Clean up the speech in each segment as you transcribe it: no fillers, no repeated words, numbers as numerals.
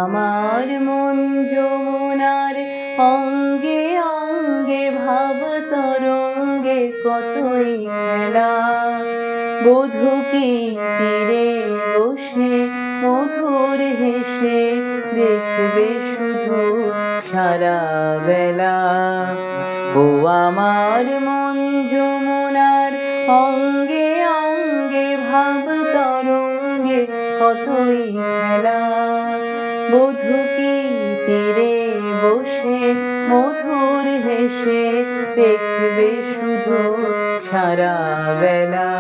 আমার মন যমুনার অঙ্গে অঙ্গে ভাব তরঙ্গে কতই খেলা। বধূ কি তীরে বসে মধুর হেসে দেখবে শুধু সারা বেলা। ও আমার মন যমুনার অঙ্গে অঙ্গে ভাব তরঙ্গে কতই খেলা। বধূ কি তীরে বসে মধুর হেসে দেখবে শুধু সারা বেলা।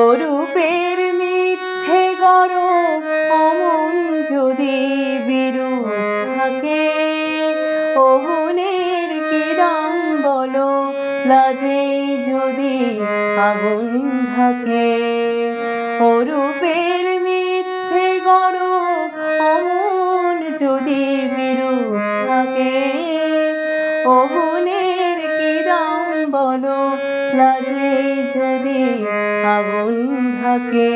অরূপের মিথ্যে গরব অমন যদি বিরূপ থাকে, অগুণের কি দাম বলো লাজেই যদি আগুন থাকে। অরূপের মিথ্যে গরব অমন যদি বিরূপ থাকে, অগুণের কি দাম বলো লাজেই যদি আগুন থাকে।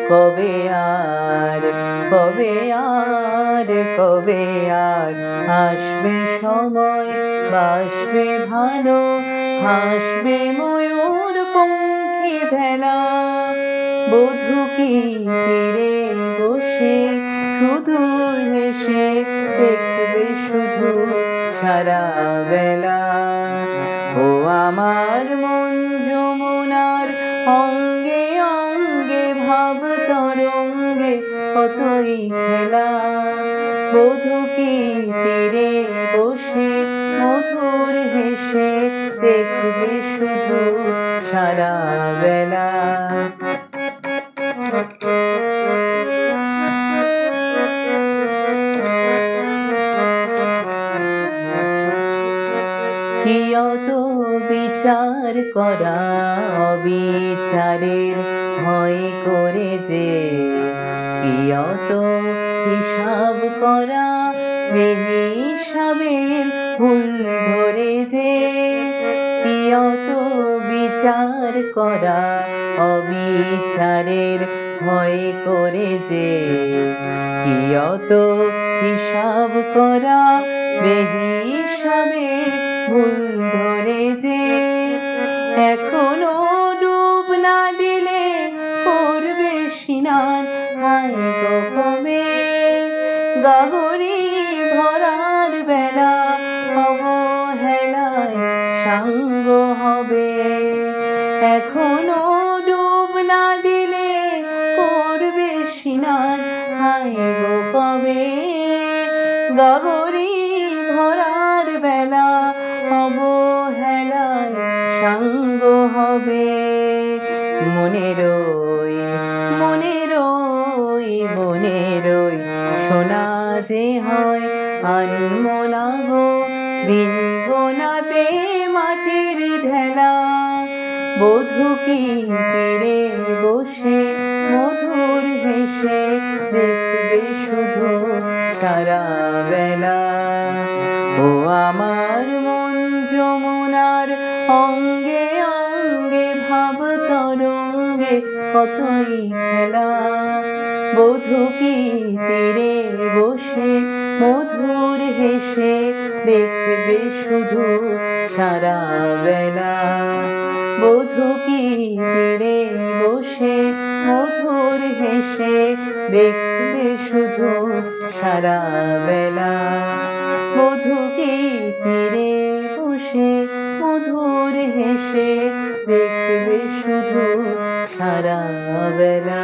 কবে আর কবে আর কবে আর আসবে সময় বাসবে ভালো, হাসবে ময়ূর পঙ্খী ভেলা। বধূ কি তীরে বসে শুধু হেসে দেখবে শুধু সারা বেলা। ও আমার মন যমুনার অঙ্গে অঙ্গে ভাব তরঙ্গে কতই খেলা। বধূ কি তীরে বসে মধুর হেসে দেখবে শুধু সারা বেলা। কি অত বিচার করা অবিচারের ভয় করে যে, কি অত হিসাব করা বেহিসাবের ভুল ধরে যে। কি অত বিচার করা অবিচারের ভয় করে যে, কি অত হিসাব করা বেহিসাবের ভুল ধরে যে। এখনো ডুব না দিলে করবে স্নান হায় গো কবে। গাগরি ভরার বেলা অবহেলায় সাঙ্গ হবে। এখনো ডুব না দিলে করবে স্নান হায় গো কবে। গাগরি ভরার বেলা অবহেলায় সাঙ্গ হবে। মনেরই মনেরই মনেরই সোনা যে হয় আনমনা গো দিন গোনাতে মাটির ঢেলা। বধূ কি তীরে বসে মধুর হেসে দেখবে শুধু সারা বেলা। ও আমার মন যমুনার অঙ্গে অঙ্গে ভাব তরঙ্গে কতই খেলা। বধূ কি তীরে বসে মধুর হেসে দেখবে শুধু সারা বেলা। বধূ কি তীরে বসে মধুর হেসে দেখবে শুধু সারা বেলা। বধূ কি তীরে বসে মধুর হেসে দেখবে শুধু সারা বেলা।